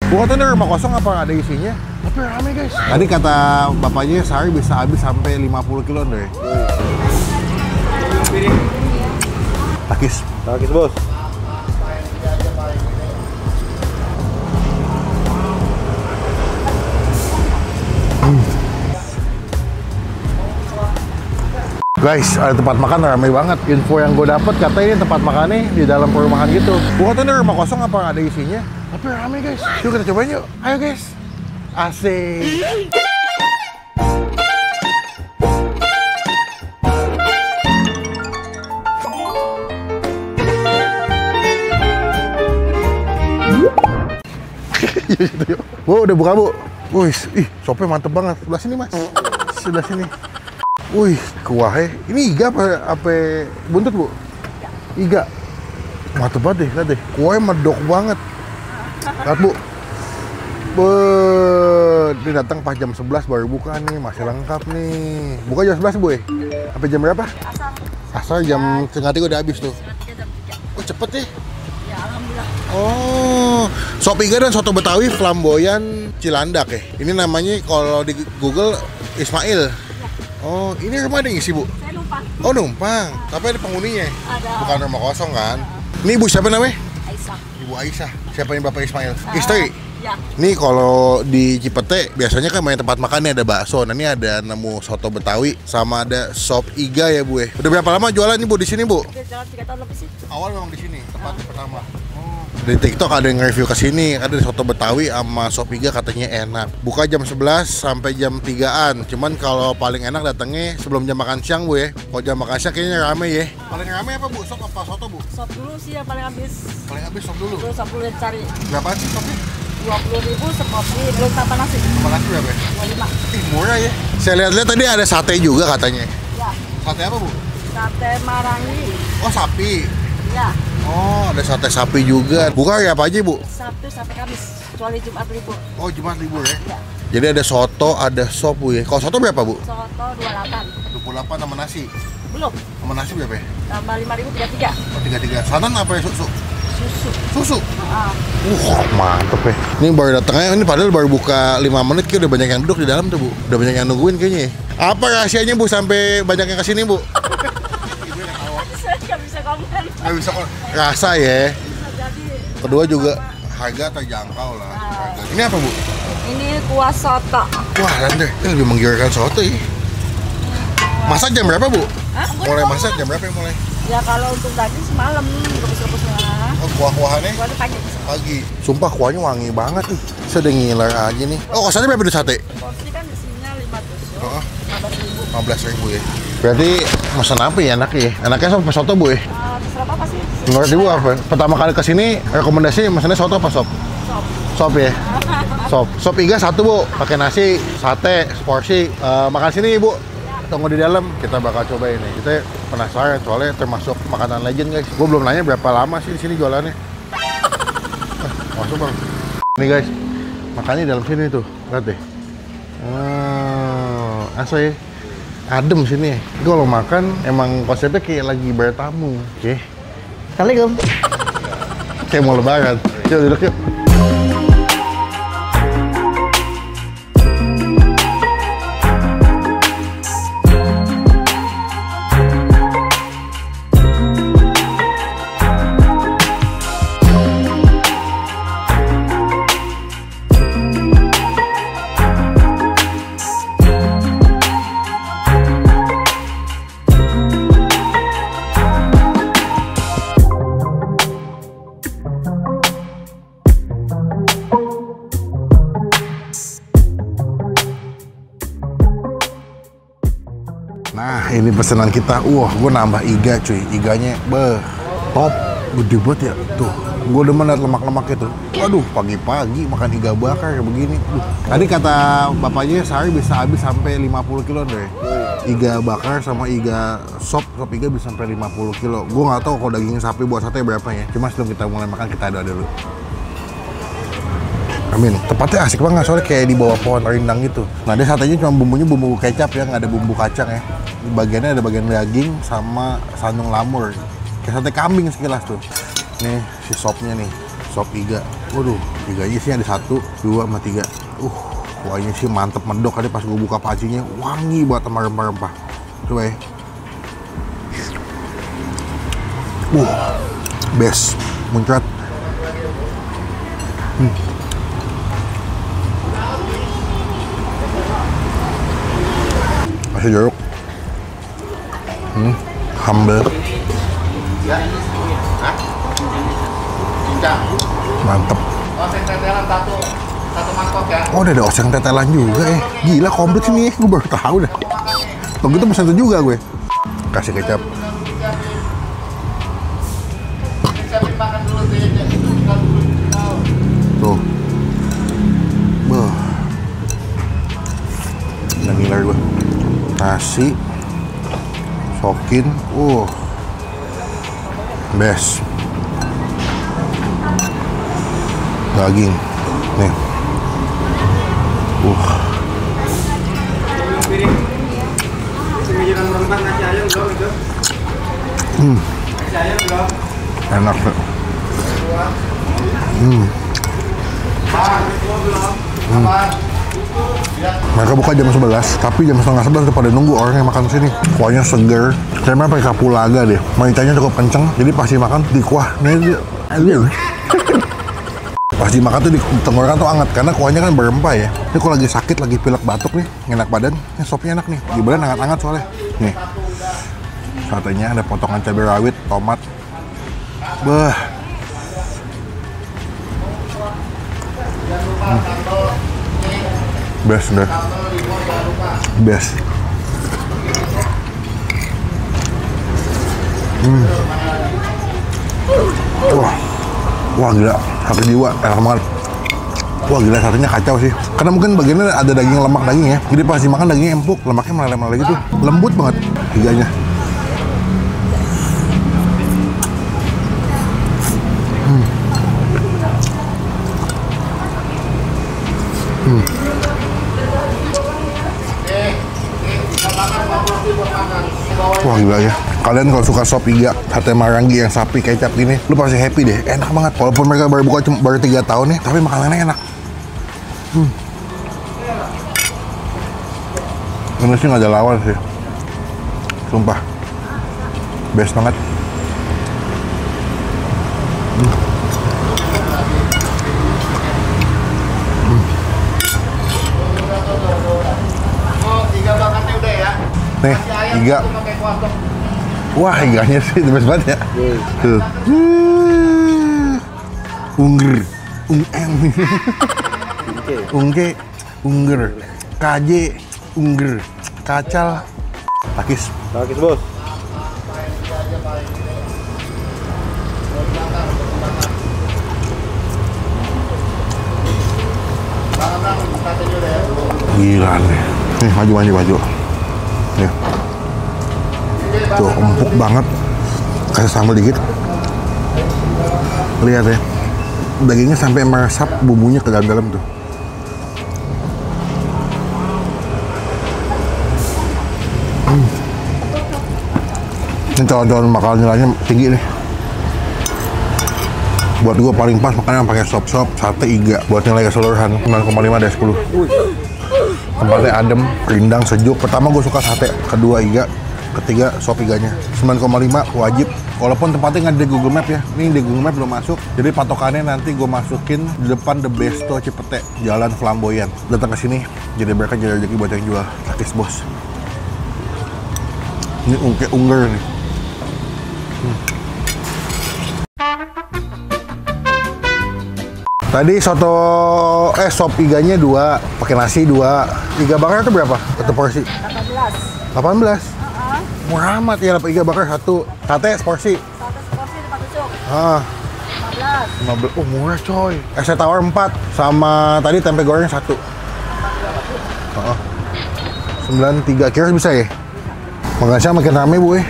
Bukan tuh rumah kosong apa ada isinya? Tapi rame guys. Tadi kata bapaknya sehari bisa habis sampai 50 kilo deh. Takis. Takis bos. Guys, ada tempat makan ramai banget. Info yang gue dapet katanya ini tempat makannya di dalam perumahan gitu. Bukan tuh rumah kosong apa ada isinya? Tapi ramai guys. Yuk kita cobain yuk. Ayo guys. Asik. Bu, udah buka bu. Wih, sopnya mantep banget. Sebelah sini mas. Sebelah sini. Wih, kuahnya. Ini iga apa buntut bu? Iga. Mantep banget deh, lihat deh. Kuahnya medok banget. Lihat bu. Ini datang pas jam 11 baru buka nih, masih lengkap nih. Buka jam 11 bu ya? Sampai jam berapa? Asal jam setengah 3 udah habis tuh. Oh cepet ya? Ya alhamdulillah. Oh, sop iga dan soto Betawi Flamboyan Cilandak ya. Ini namanya kalau di Google Ismail. Oh, ini rumah ada yang isi bu? Saya lupa. Oh numpang, tapi ada penghuninya. Ada. Bukan rumah kosong kan? Ini ibu siapa namanya? Aisyah. Ibu Aisyah. Siapa yang bapak Ismail? Istri. Ya. Nih kalau di Cipete biasanya kan banyak tempat makannya ada bakso. Nah ini ada nemu soto Betawi sama ada sop iga ya bu. Udah berapa lama jualan nih bu di sini bu? Udah jalan 3 tahun lebih sih. Awal memang di sini tempat pertama. Di TikTok ada yang review ke sini, ada soto Betawi sama sop iga katanya enak. Buka jam 11 sampai jam 3-an. Cuman kalau paling enak datangnya sebelum jam makan siang bu ya. Kalau jam makan siang kayaknya rame ya. Paling rame apa bu? Sop apa soto bu? Sop dulu sih yang paling habis. Paling habis sop dulu. Terus sop dulu yang cari. Berapaan sih sopnya? 20.000 seporsi belum tambah nasi. Sama nasi berapa ya? 25. Ih murah ya. Saya lihat-lihat tadi ada sate juga katanya. Ya. Sate apa bu? Sate marangi. Oh sapi. Ya. Oh ada sate sapi juga. Buka hari apa aja bu? Sabtu sampai Kamis. Kecuali Jumat libur. Oh Jumat libur ya? Ya. Jadi ada soto, ada sop bu ya. Kalau soto berapa bu? Soto 28. 28 sama nasi. Belum. Sama nasi berapa ya? Tambah 5.000 33. Oh 33. Santan apa ya susu? Susu. Susu? Ah. Mantep ya. Ini baru datangnya, ini padahal baru buka 5 menit kayak udah banyak yang duduk di dalam tuh bu. Udah banyak yang nungguin kayaknya. Apa rahasianya bu sampai banyak yang kesini bu? Saya nggak bisa komen. Nggak bisa kok. Rasa ya. Bisa jadi. Kedua juga harga terjangkau lah. Harga. Ini apa bu? Ini kuah soto. Wah lantai, ini lebih menggiurkan soto ya. Masak jam berapa bu? Hah? Mulai masak jam berapa yang mulai? Ya kalau untuk daging semalam rebus-rebusnya. Oh kuah-kuahannya? Kuahnya pagi. Pagi. Sumpah kuahnya wangi banget nih. Sudah ngiler aja nih. Oh kosannya berapa di sate? Porsi kan isinya 5 tusuk. Oh. 15.000. 15.000 ya. Berarti pesan apa ya enaknya ya? Enaknya sama soto bu ya? Terserah apa sih? Menurut ibu apa? Pertama kali kesini rekomendasi maksudnya soto apa sop? Sop. Sop ya? Sop. Sop iga satu bu, pakai nasi, sate, seporsi. Makan sini ibu. Tunggu di dalam, kita bakal coba ini. Kita penasaran soalnya termasuk makanan legend guys. Gue belum nanya berapa lama sih di sini jualannya. Masuk bang. Ini guys, makannya dalam sini tuh, lihat deh. Asli, adem sini. Itu kalau makan emang konsepnya kayak lagi bertamu. Oke. Assalamualaikum. Kayak mau lebaran. Yuk duduk yuk. Nah, ini pesanan kita. Wah, gue nambah iga cuy. Iganya, top. Gede banget ya. Tuh, gue demen liat lemak-lemaknya tuh. Waduh, pagi-pagi makan iga bakar kayak begini. Tadi kata bapaknya sehari bisa habis sampai 50 kilo deh. Iga bakar sama iga sop iga bisa sampai 50 kilo. Gue nggak tahu kalau daging sapi buat sate berapa ya. Cuma sebelum kita mulai makan, kita doa dulu. Amin. Tempatnya asik banget, soalnya kayak di bawah pohon rindang gitu. Nah, dia satenya cuma bumbunya bumbu kecap ya, nggak ada bumbu kacang ya. Di bagiannya ada bagian daging sama sandung lamur. Kayak sate kambing sekilas tuh. Nih, si sopnya nih. sop iga. Waduh, iganya sih ada 1, 2, sama 3. Kuahnya sih mantep medok. Tadi pas gue buka pacinya wangi banget sama rempah-rempah. Coba ya. Best, muncrat. Masih jeruk. Humble. Mantep. Oseng tetelan satu mangkok ya. Oh, udah ada oseng tetelan juga ya. Gila, komplit sini. Gue baru tahu dah. Kalau gitu pesen itu juga gue. Kasih kecap. Makan dulu Tuh. Beuh. Udah ngiler gue. Nasi. Sokin. Best. Daging. Nih. Enak. Mereka buka jam 11, tapi jam setengah 11 udah pada nunggu orang yang makan sini. Kuahnya seger. Kayaknya pakai kapulaga deh. Maritanya cukup kenceng, jadi pasti makan di kuah. Pas dimakan tuh di tenggorokan tuh hangat karena kuahnya kan berempah ya. Ini kalau lagi sakit, lagi pilek batuk nih, enak badan, ini sopnya enak nih. Di badan hangat-hangat soalnya. Nih. Satenya ada potongan cabai rawit, tomat. Best deh. Best. Wah gila, sate jiwa, enak banget. Wah gila, satenya kacau sih. Karena mungkin bagiannya ada daging lemak daging ya. Jadi pas dimakan dagingnya empuk, lemaknya meleleh-meleleh gitu. Lembut banget iganya. Wah gila ya. Kalian kalau suka sop iga, sate marangi yang sapi kecap gini, lu pasti happy deh. Enak banget. Walaupun mereka baru buka baru 3 tahun nih, tapi makanannya enak. Ini sih nggak ada lawan sih. Sumpah. Best banget. Iga bakarnya udah ya. Nih, iga. Wah, iganya sih the best banget ya. Tuh. Ungger. Ungke. Ungger. KJ. Ungger. Kacal. Takis. Takis bos. Gila nih. Nih, maju. Nih. Tuh, empuk banget. Kasih sambal dikit. Lihat ya. Dagingnya sampai meresap bumbunya ke dalam tuh. Ini calon-calon bakal nilainya tinggi nih. Buat gue paling pas makanya pakai sop-sop sate iga. Buat nilai keseluruhan 9,5 dari 10. Tempatnya adem, rindang, sejuk. Pertama gue suka sate, kedua iga, ketiga sop iganya. 9,5 wajib. Walaupun tempatnya nggak di Google Map ya. Ini di Google Map belum masuk. Jadi patokannya nanti gue masukin di depan The Besto Cipete, Jalan Flamboyan. Datang ke sini, jadi berkah jadi rezeki buat yang jual. Takis bos. Ini ungger nih. Tadi soto sop iganya 2, pakai nasi 2. Iga bakar itu berapa? Satu porsi? 18. Murah amat ya, iga bakar 1. Sate seporsi. Sate seporsi 5 tusuk. 15. 15. Oh, murah coy. Es teh tawar 4 sama tadi tempe goreng 1. 93 kira bisa ya? Makan siang makin rame bu ya.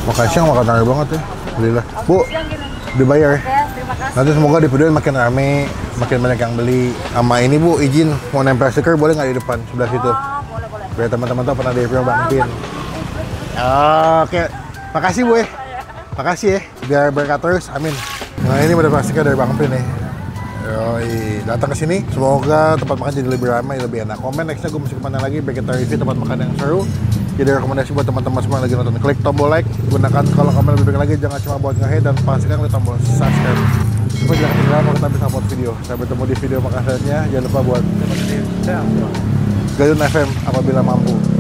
Makan siang makan rame banget ya. Alhamdulillah. Bu, dibayar ya. Terima kasih. Nanti semoga di video makin rame, makin banyak yang beli. Sama ini bu, izin mau nempel stiker boleh nggak di depan sebelah situ? Boleh. Biar teman-teman tahu pernah di review Bang Pin. Oke, makasih bu ya. Makasih ya, biar berkah terus, amin. Nah ini udah pastikan dari Bang Pin nih. Yoi, datang ke sini. Semoga tempat makan jadi lebih ramai, lebih enak. Komen nextnya gue mesti kemana lagi, bikin review tempat makan yang seru. Jadi rekomendasi buat teman-teman semua yang lagi nonton. Klik tombol like, gunakan kalau komen lebih baik lagi, jangan cuma buat nge-hate dan pastikan klik tombol subscribe. Supaya jangan ketinggalan kalau kita bisa upload video. Sampai bertemu di video makan selanjutnya. Jangan lupa buat Gayun FM apabila mampu.